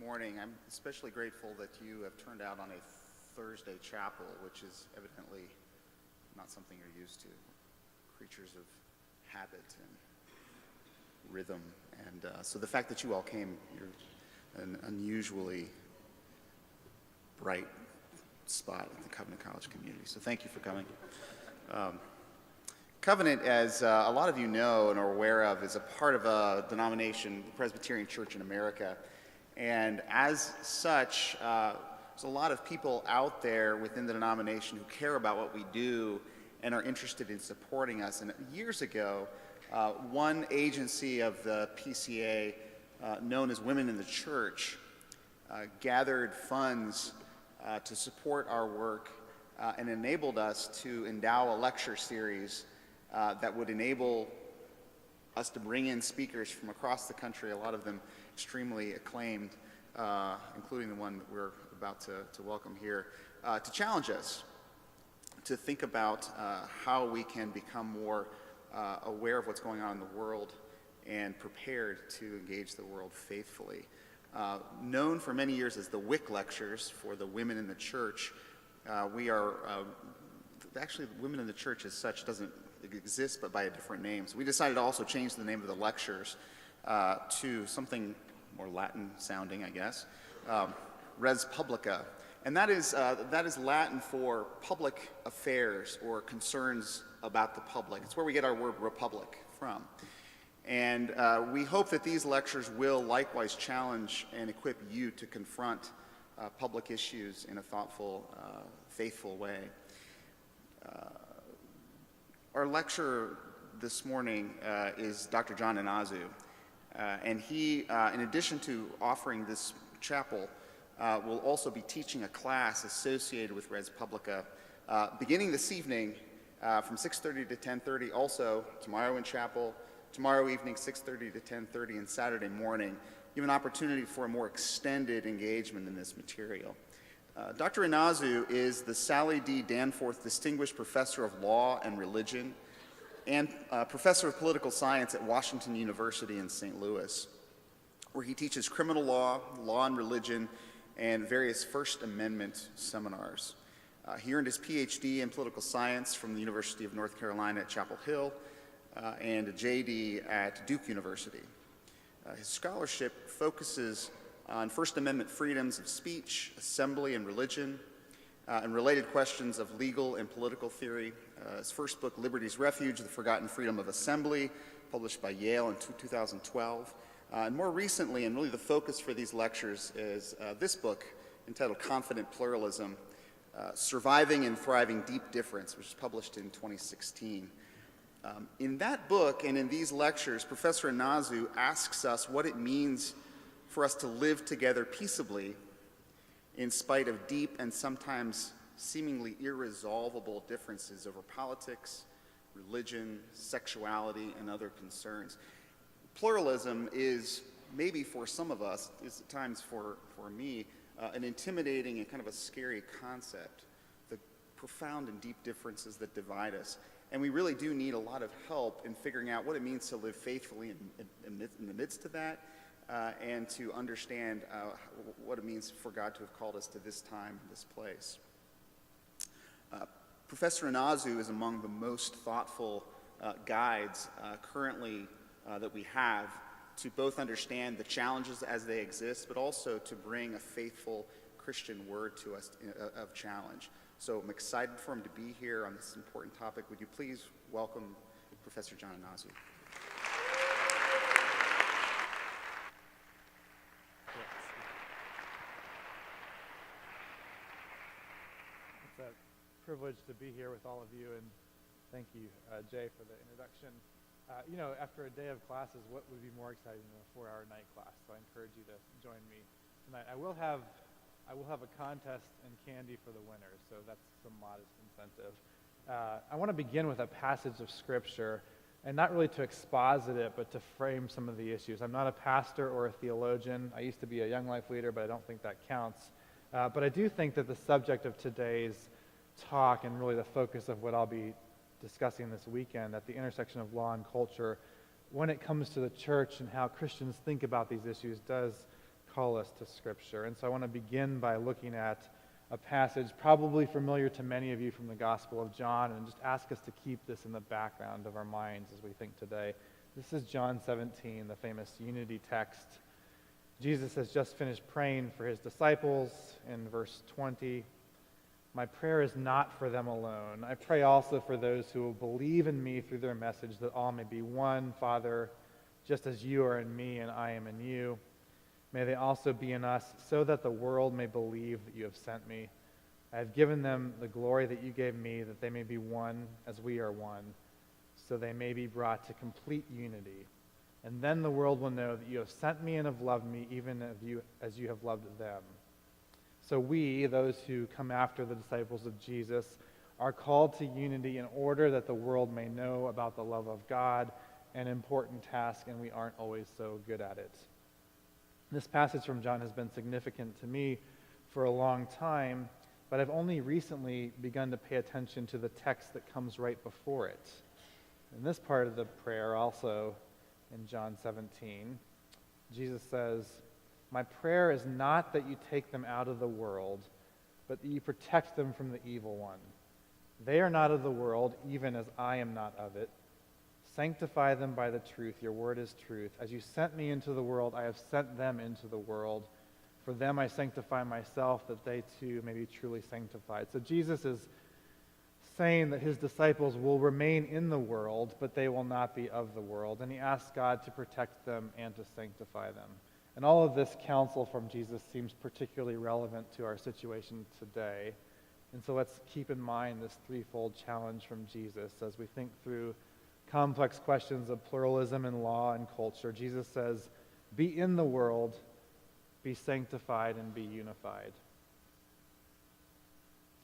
morning. I'm especially grateful that you have turned out on a Thursday chapel, which is evidently not something you're used to. Creatures of habit and rhythm. And so the fact that you all came, you're an unusually bright spot in the Covenant College community. So thank you for coming. Covenant, as a lot of you know and are aware of, is a part of a denomination, the Presbyterian Church in America. And as such, there's a lot of people out there within the denomination who care about what we do and are interested in supporting us. And years ago, one agency of the PCA, known as Women in the Church, gathered funds to support our work and enabled us to endow a lecture series that would enable us to bring in speakers from across the country, a lot of them extremely acclaimed, including the one that we're about to welcome here, to challenge us to think about how we can become more aware of what's going on in the world and prepared to engage the world faithfully. Known for many years as the WIC lectures for the Women in the Church, we are actually, Women in the Church as such doesn't exist, but by a different name. So we decided to also change the name of the lectures to something more Latin sounding, I guess, res publica. And that is Latin for public affairs or concerns about the public. It's where we get our word republic from. And we hope that these lectures will likewise challenge and equip you to confront public issues in a thoughtful, faithful way. Our lecturer this morning is Dr. John Inazu, and he, in addition to offering this chapel, will also be teaching a class associated with Res Publica, beginning this evening from 6:30 to 10:30, also tomorrow in chapel, tomorrow evening 6:30 to 10:30, and Saturday morning. You have an opportunity for a more extended engagement in this material. Dr. Inazu is the Sally D. Danforth Distinguished Professor of Law and Religion and Professor of Political Science at Washington University in St. Louis, where he teaches criminal law, law and religion, and various First Amendment seminars. He earned his PhD in political science from the University of North Carolina at Chapel Hill and a JD at Duke University. His scholarship focuses on First Amendment freedoms of speech, assembly, and religion, and related questions of legal and political theory. His first book, Liberty's Refuge, The Forgotten Freedom of Assembly, published by Yale in 2012. And more recently, and really the focus for these lectures, is this book entitled Confident Pluralism, Surviving and Thriving Deep Difference, which was published in 2016. In that book and in these lectures, Professor Inazu asks us what it means for us to live together peaceably in spite of deep and sometimes seemingly irresolvable differences over politics, religion, sexuality, and other concerns. Pluralism is, maybe for some of us, is at times for me, an intimidating and kind of a scary concept, the profound and deep differences that divide us. And we really do need a lot of help in figuring out what it means to live faithfully in the midst of that, and to understand what it means for God to have called us to this time, this place. Professor Inazu is among the most thoughtful guides currently that we have to both understand the challenges as they exist, but also to bring a faithful Christian word to us of challenge. So I'm excited for him to be here on this important topic. Would you please welcome Professor John Inazu? It's a privilege to be here with all of you, and thank you, Jay, for the introduction. You know, after a day of classes, what would be more exciting than a 4-hour night class? So I encourage you to join me tonight. I will have a contest and candy for the winners, so that's some modest incentive. I want to begin with a passage of Scripture, and not really to exposit it, but to frame some of the issues. I'm not a pastor or a theologian. I used to be a Young Life leader, but I don't think that counts. But I do think that the subject of today's talk, and really the focus of what I'll be discussing this weekend at the intersection of law and culture, when it comes to the church and how Christians think about these issues, does call us to Scripture. And so I want to begin by looking at a passage probably familiar to many of you from the Gospel of John, and just ask us to keep this in the background of our minds as we think today. This is John 17, the famous unity text. Jesus has just finished praying for his disciples in verse 20. My prayer is not for them alone. I pray also for those who will believe in me through their message, that all may be one, Father, just as you are in me and I am in you. May they also be in us, so that the world may believe that you have sent me. I have given them the glory that you gave me, that they may be one as we are one, so they may be brought to complete unity. And then the world will know that you have sent me and have loved me, even as you have loved them. So we, those who come after the disciples of Jesus, are called to unity in order that the world may know about the love of God, an important task, and we aren't always so good at it. This passage from John has been significant to me for a long time, but I've only recently begun to pay attention to the text that comes right before it. In this part of the prayer, also in John 17, Jesus says, my prayer is not that you take them out of the world, but that you protect them from the evil one. They are not of the world, even as I am not of it. Sanctify them by the truth. Your word is truth. As you sent me into the world, I have sent them into the world. For them I sanctify myself, that they too may be truly sanctified. So Jesus is saying that his disciples will remain in the world, but they will not be of the world. And he asks God to protect them and to sanctify them. And all of this counsel from Jesus seems particularly relevant to our situation today. And so let's keep in mind this threefold challenge from Jesus as we think through complex questions of pluralism in law and culture. Jesus says, be in the world, be sanctified, and be unified.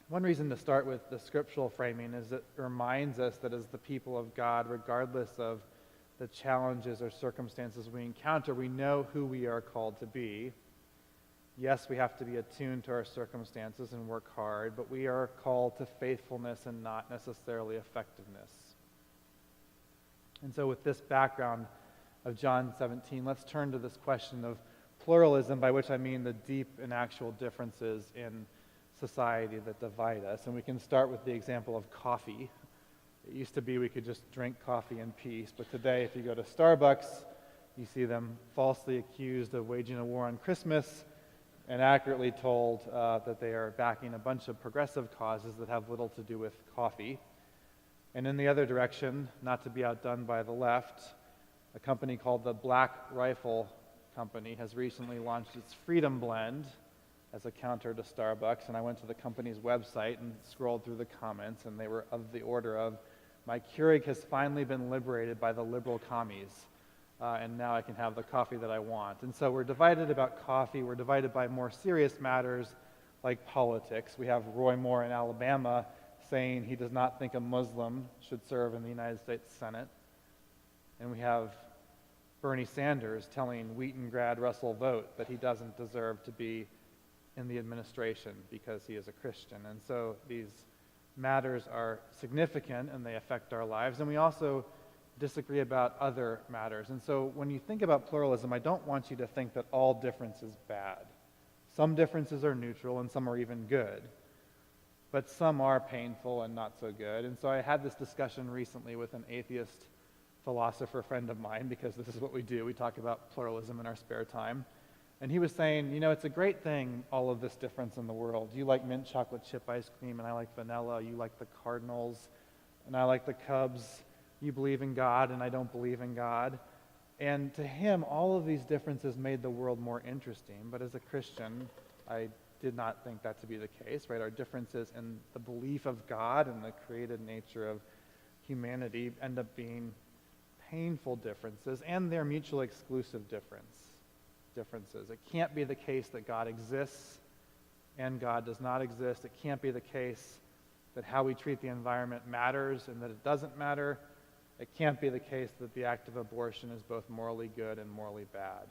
One reason to start with the scriptural framing is it reminds us that as the people of God, regardless of the challenges or circumstances we encounter, we know who we are called to be. Yes, we have to be attuned to our circumstances and work hard, but we are called to faithfulness and not necessarily effectiveness. And so with this background of John 17, let's turn to this question of pluralism, by which I mean the deep and actual differences in society that divide us. And we can start with the example of coffee. It used to be we could just drink coffee in peace, but today if you go to Starbucks, you see them falsely accused of waging a war on Christmas and accurately told that they are backing a bunch of progressive causes that have little to do with coffee. And in the other direction, not to be outdone by the left, a company called the Black Rifle Company has recently launched its Freedom Blend as a counter to Starbucks. And I went to the company's website and scrolled through the comments, and they were of the order of, my Keurig has finally been liberated by the liberal commies, and now I can have the coffee that I want. And so we're divided about coffee. We're divided by more serious matters like politics. We have Roy Moore in Alabama saying he does not think a Muslim should serve in the United States Senate. And we have Bernie Sanders telling Wheaton grad Russell Vogt that he doesn't deserve to be in the administration because he is a Christian. And so these matters are significant and they affect our lives. And we also disagree about other matters. And so when you think about pluralism, I don't want you to think that all difference is bad. Some differences are neutral and some are even good. But some are painful and not so good. And so I had this discussion recently with an atheist philosopher friend of mine, because this is what we do. We talk about pluralism in our spare time. And he was saying, you know, it's a great thing, all of this difference in the world. You like mint chocolate chip ice cream, and I like vanilla. You like the Cardinals, and I like the Cubs. You believe in God, and I don't believe in God. And to him, all of these differences made the world more interesting. But as a Christian, I did not think that to be the case, right? Our differences in the belief of God and the created nature of humanity end up being painful differences, and they're mutually exclusive differences. It can't be the case that God exists and God does not exist. It can't be the case that how we treat the environment matters and that it doesn't matter. It can't be the case that the act of abortion is both morally good and morally bad.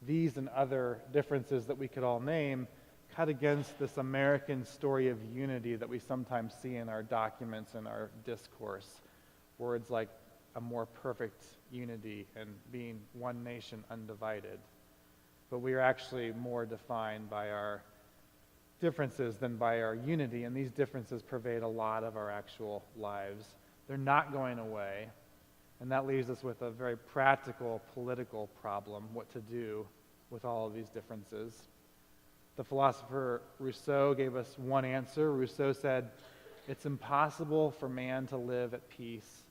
These and other differences that we could all name cut against this American story of unity that we sometimes see in our documents and our discourse. Words like a more perfect unity and being one nation undivided. but we are actually more defined by our differences than by our unity, and these differences pervade a lot of our actual lives. They're not going away, and that leaves us with a very practical political problem, what to do with all of these differences. The philosopher Rousseau gave us one answer. Rousseau said, "It's impossible for man to live at peace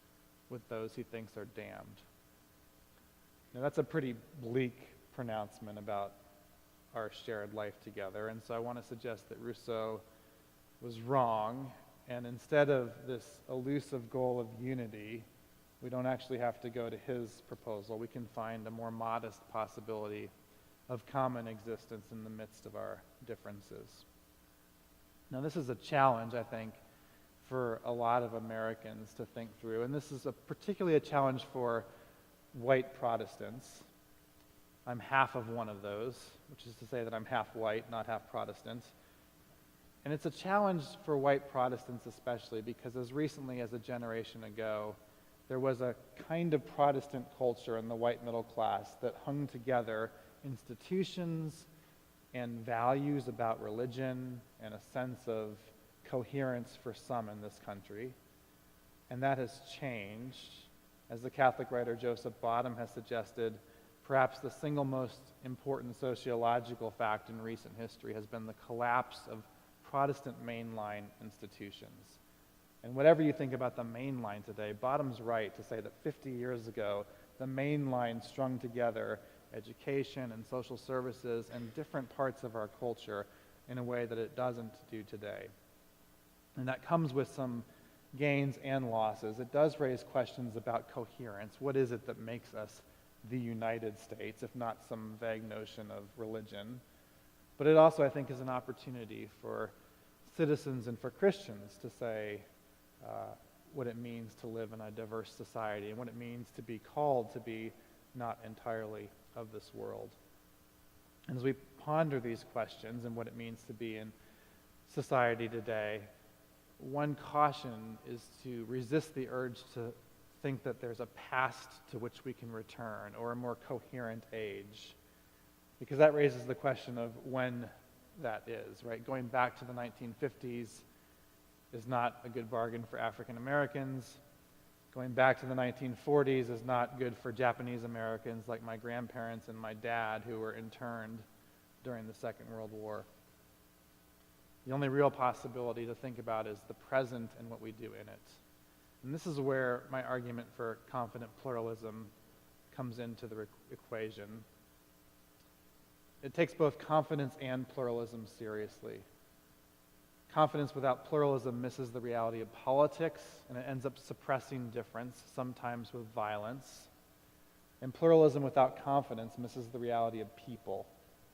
with those he thinks are damned." Now that's a pretty bleak pronouncement about our shared life together, and so I want to suggest that Rousseau was wrong, and instead of this elusive goal of unity, we don't actually have to go to his proposal. We can find a more modest possibility of common existence in the midst of our differences. Now this is a challenge, I think, for a lot of Americans to think through, and this is particularly a challenge for white Protestants. I'm half of one of those, which is to say that I'm half white, not half Protestant. And it's a challenge for white Protestants especially because as recently as a generation ago, there was a kind of Protestant culture in the white middle class that hung together institutions and values about religion and a sense of coherence for some in this country. And that has changed. As the Catholic writer Joseph Bottom has suggested, perhaps the single most important sociological fact in recent history has been the collapse of Protestant mainline institutions. And whatever you think about the mainline today, Bottom's right to say that 50 years ago, the mainline strung together education and social services and different parts of our culture in a way that it doesn't do today. And that comes with some gains and losses. It does raise questions about coherence. What is it that makes us the United States, if not some vague notion of religion? But it also, I think, is an opportunity for citizens and for Christians to say what it means to live in a diverse society and what it means to be called to be not entirely of this world. And as we ponder these questions and what it means to be in society today, one caution is to resist the urge to think that there's a past to which we can return or a more coherent age, because that raises the question of when that is, right? Going back to the 1950s is not a good bargain for African Americans. Going back to the 1940s is not good for Japanese Americans like my grandparents and my dad who were interned during the Second World War. The only real possibility to think about is the present and what we do in it. And this is where my argument for confident pluralism comes into the equation. It takes both confidence and pluralism seriously. Confidence without pluralism misses the reality of politics, and it ends up suppressing difference, sometimes with violence. And pluralism without confidence misses the reality of people.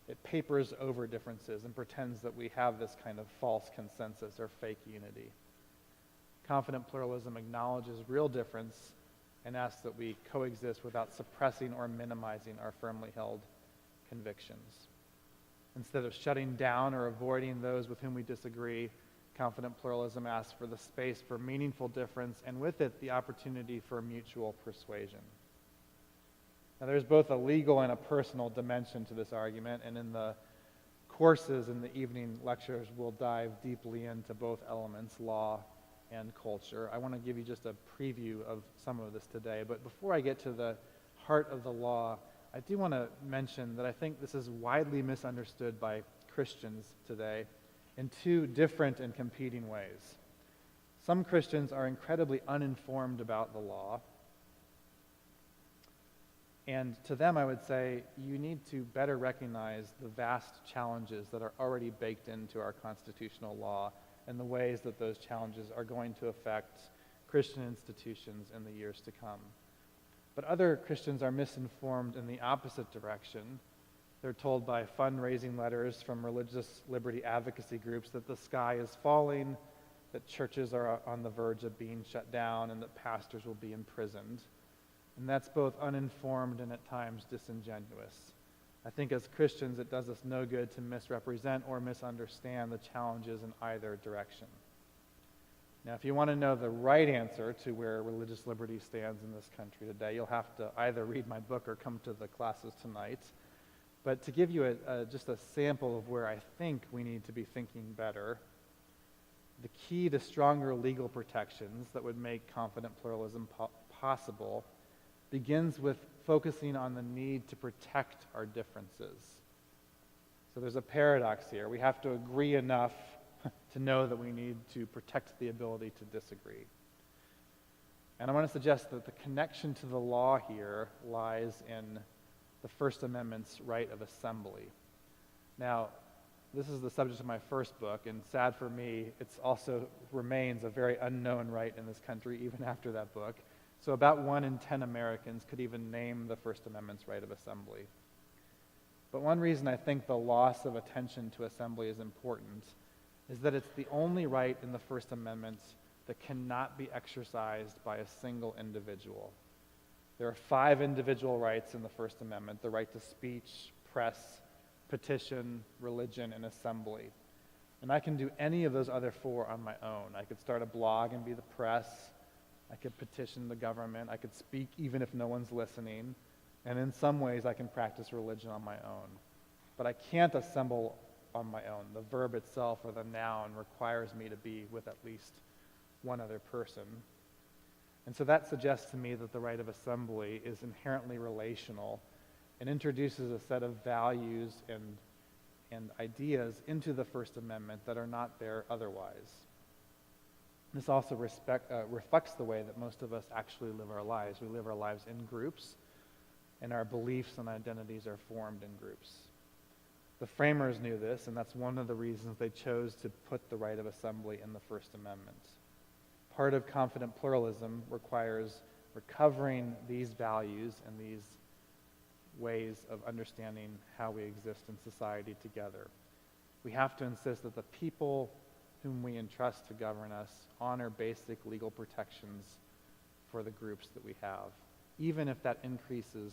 It papers over differences and pretends that we have this kind of false consensus or fake unity. Confident pluralism acknowledges real difference and asks that we coexist without suppressing or minimizing our firmly held convictions. Instead of shutting down or avoiding those with whom we disagree, confident pluralism asks for the space for meaningful difference and with it the opportunity for mutual persuasion. Now there's both a legal and a personal dimension to this argument, and in the courses in the evening lectures we'll dive deeply into both elements, law and culture. I want to give you just a preview of some of this today, but before I get to the heart of the law, I do want to mention that I think this is widely misunderstood by Christians today in two different and competing ways. Some Christians are incredibly uninformed about the law, and to them I would say you need to better recognize the vast challenges that are already baked into our constitutional law and the ways that those challenges are going to affect Christian institutions in the years to come. But other Christians are misinformed in the opposite direction. They're told by fundraising letters from religious liberty advocacy groups that the sky is falling, that churches are on the verge of being shut down, and that pastors will be imprisoned. And that's both uninformed and at times disingenuous. I think as Christians it does us no good to misrepresent or misunderstand the challenges in either direction. Now, if you want to know the right answer to where religious liberty stands in this country today, you'll have to either read my book or come to the classes tonight. But to give you just a sample of where I think we need to be thinking better, the key to stronger legal protections that would make confident pluralism possible begins with focusing on the need to protect our differences. So there's a paradox here. We have to agree enough to know that we need to protect the ability to disagree. And I want to suggest that the connection to the law here lies in the First Amendment's right of assembly. Now, this is the subject of my first book, and sad for me, it also remains a very unknown right in this country even after that book. So about 1 in 10 Americans could even name the First Amendment's right of assembly. But one reason I think the loss of attention to assembly is important is that it's the only right in the First Amendment that cannot be exercised by a single individual. There are 5 individual rights in the First Amendment: the right to speech, press, petition, religion, and assembly. And I can do any of those other 4 on my own. I could start a blog and be the press. I could petition the government. I could speak even if no one's listening. And in some ways, I can practice religion on my own. But I can't assemble on my own. The verb itself, or the noun, requires me to be with at least one other person. And so that suggests to me that the right of assembly is inherently relational and introduces a set of values and ideas into the First Amendment that are not there otherwise. This also reflects the way that most of us actually live our lives. We live our lives in groups, and our beliefs and identities are formed in groups. The framers knew this, and that's one of the reasons they chose to put the right of assembly in the First Amendment. Part of confident pluralism requires recovering these values and these ways of understanding how we exist in society together. We have to insist that the people whom we entrust to govern us honor basic legal protections for the groups that we have, even if that increases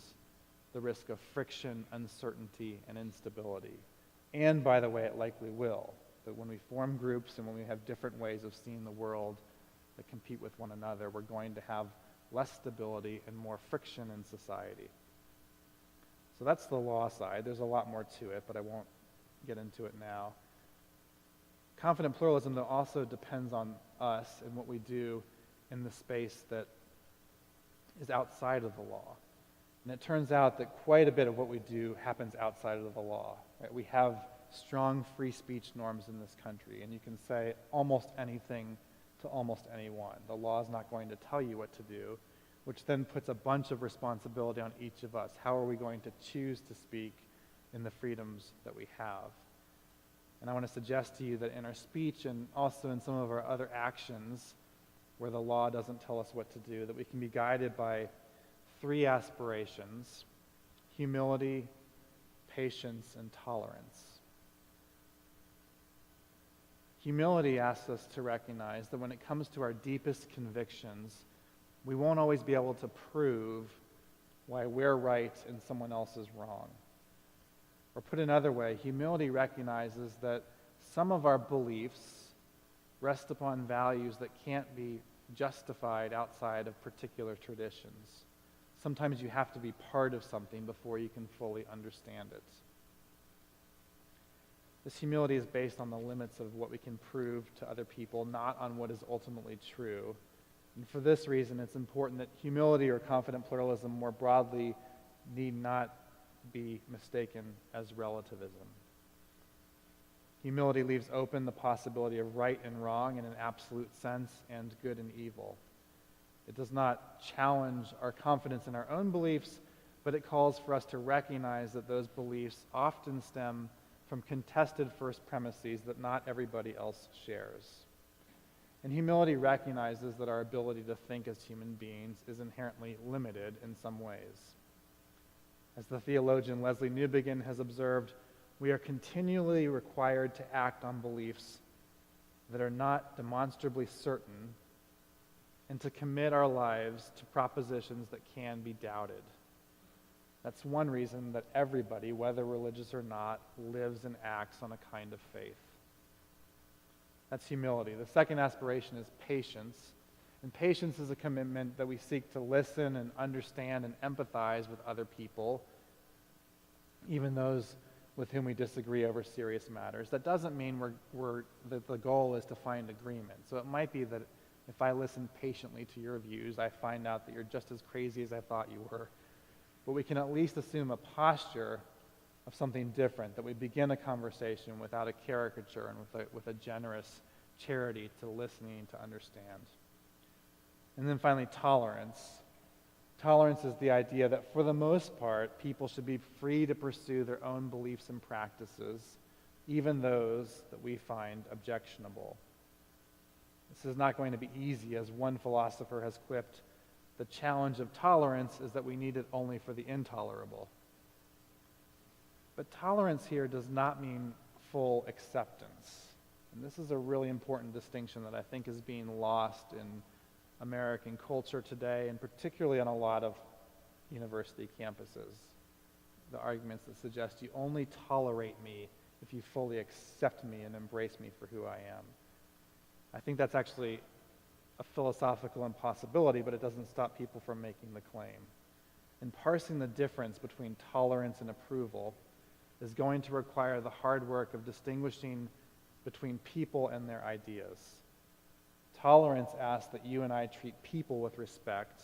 the risk of friction, uncertainty, and instability. And by the way, it likely will. That when we form groups and when we have different ways of seeing the world that compete with one another, we're going to have less stability and more friction in society. So that's the law side. There's a lot more to it, but I won't get into it now. Confident pluralism, though, also depends on us and what we do in the space that is outside of the law. And it turns out that quite a bit of what we do happens outside of the law. Right? We have strong free speech norms in this country, and you can say almost anything to almost anyone. The law is not going to tell you what to do, which then puts a bunch of responsibility on each of us. How are we going to choose to speak in the freedoms that we have? And I want to suggest to you that in our speech and also in some of our other actions where the law doesn't tell us what to do, that we can be guided by 3 aspirations: humility, patience, and tolerance. Humility asks us to recognize that when it comes to our deepest convictions, we won't always be able to prove why we're right and someone else is wrong. Or put another way, humility recognizes that some of our beliefs rest upon values that can't be justified outside of particular traditions. Sometimes you have to be part of something before you can fully understand it. This humility is based on the limits of what we can prove to other people, not on what is ultimately true. And for this reason, it's important that humility or confident pluralism more broadly need not be mistaken as relativism. Humility leaves open the possibility of right and wrong in an absolute sense and good and evil. It does not challenge our confidence in our own beliefs, but it calls for us to recognize that those beliefs often stem from contested first premises that not everybody else shares. And humility recognizes that our ability to think as human beings is inherently limited in some ways. As the theologian Leslie Newbigin has observed, we are continually required to act on beliefs that are not demonstrably certain and to commit our lives to propositions that can be doubted. That's one reason that everybody, whether religious or not, lives and acts on a kind of faith. That's humility. The second aspiration is patience. And patience is a commitment that we seek to listen and understand and empathize with other people, even those with whom we disagree over serious matters. That doesn't mean that the goal is to find agreement. So it might be that if I listen patiently to your views, I find out that you're just as crazy as I thought you were. But we can at least assume a posture of something different, that we begin a conversation without a caricature and with a generous charity to listening to understand. And then finally, tolerance. Tolerance is the idea that for the most part, people should be free to pursue their own beliefs and practices, even those that we find objectionable. This is not going to be easy, as one philosopher has quipped, the challenge of tolerance is that we need it only for the intolerable. But tolerance here does not mean full acceptance. And this is a really important distinction that I think is being lost in American culture today, and particularly on a lot of university campuses. The arguments that suggest you only tolerate me if you fully accept me and embrace me for who I am. I think that's actually a philosophical impossibility, but it doesn't stop people from making the claim. And parsing the difference between tolerance and approval is going to require the hard work of distinguishing between people and their ideas. Tolerance asks that you and I treat people with respect.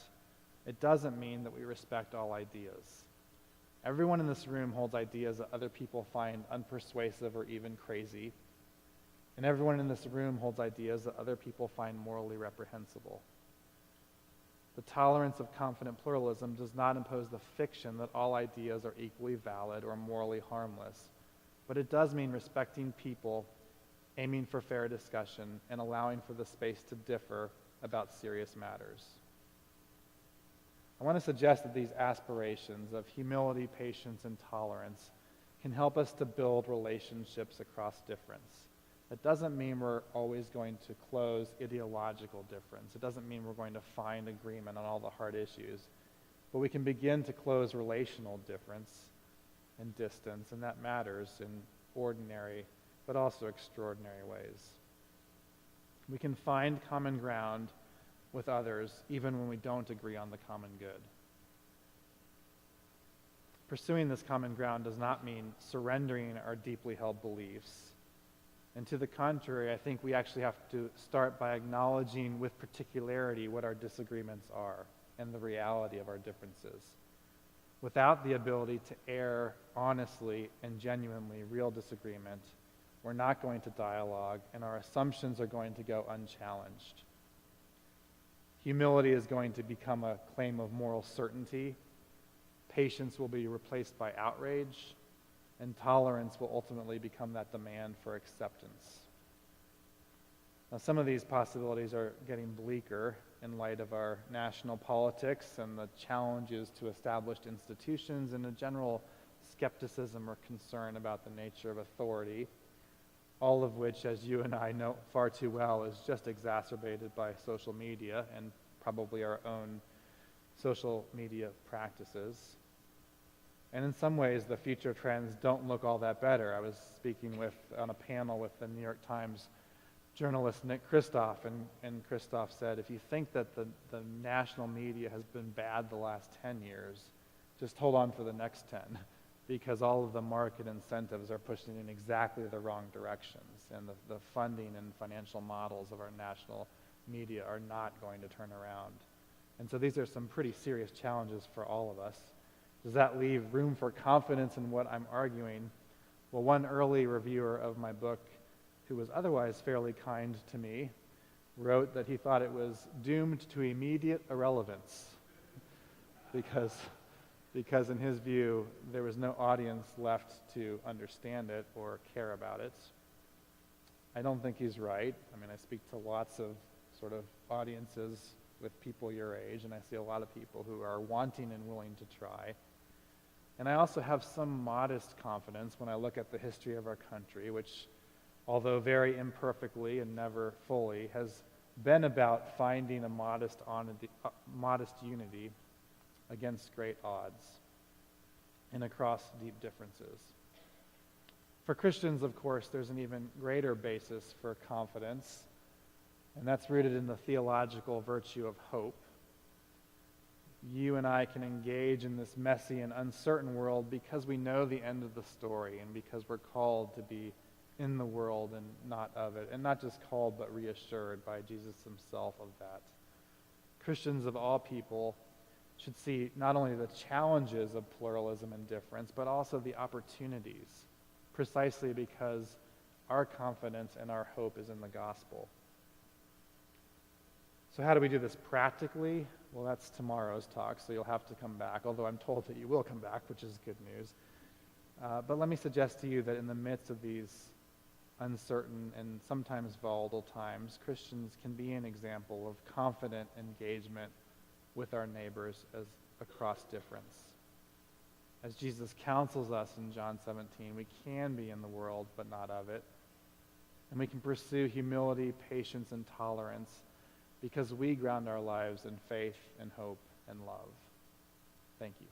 It doesn't mean that we respect all ideas. Everyone in this room holds ideas that other people find unpersuasive or even crazy. And everyone in this room holds ideas that other people find morally reprehensible. The tolerance of confident pluralism does not impose the fiction that all ideas are equally valid or morally harmless, but it does mean respecting people, aiming for fair discussion, and allowing for the space to differ about serious matters. I want to suggest that these aspirations of humility, patience, and tolerance can help us to build relationships across difference. It doesn't mean we're always going to close ideological difference. It doesn't mean we're going to find agreement on all the hard issues. But we can begin to close relational difference and distance, and that matters in ordinary but also extraordinary ways. We can find common ground with others even when we don't agree on the common good. Pursuing this common ground does not mean surrendering our deeply held beliefs. And to the contrary, I think we actually have to start by acknowledging with particularity what our disagreements are and the reality of our differences. Without the ability to air honestly and genuinely real disagreement, we're not going to dialogue, and our assumptions are going to go unchallenged. Humility is going to become a claim of moral certainty. Patience will be replaced by outrage, and tolerance will ultimately become that demand for acceptance. Now, some of these possibilities are getting bleaker in light of our national politics and the challenges to established institutions and a general skepticism or concern about the nature of authority, all of which, as you and I know far too well, is just exacerbated by social media and probably our own social media practices. And in some ways, the future trends don't look all that better. I was speaking on a panel with the New York Times journalist Nick Kristof, and Kristof said, if you think that the national media has been bad the last 10 years, just hold on for the next 10, because all of the market incentives are pushing in exactly the wrong directions, and the funding and financial models of our national media are not going to turn around. And so these are some pretty serious challenges for all of us. Does that leave room for confidence in what I'm arguing? Well, one early reviewer of my book, who was otherwise fairly kind to me, wrote that he thought it was doomed to immediate irrelevance because in his view, there was no audience left to understand it or care about it. I don't think he's right. I mean, I speak to lots of sort of audiences with people your age, and I see a lot of people who are wanting and willing to try. And I also have some modest confidence when I look at the history of our country, which, although very imperfectly and never fully, has been about finding a modest unity against great odds and across deep differences. For Christians, of course, there's an even greater basis for confidence, and that's rooted in the theological virtue of hope. you and I can engage in this messy and uncertain world because we know the end of the story and because we're called to be in the world and not of it, and not just called but reassured by Jesus himself of that. Christians of all people should see not only the challenges of pluralism and difference, but also the opportunities, precisely because our confidence and our hope is in the gospel. So how do we do this practically? Well, that's tomorrow's talk, so you'll have to come back, although I'm told that you will come back, which is good news. But let me suggest to you that in the midst of these uncertain and sometimes volatile times, Christians can be an example of confident engagement with our neighbors as across difference. As Jesus counsels us in John 17, we can be in the world but not of it. And we can pursue humility, patience, and tolerance because we ground our lives in faith and hope and love. Thank you.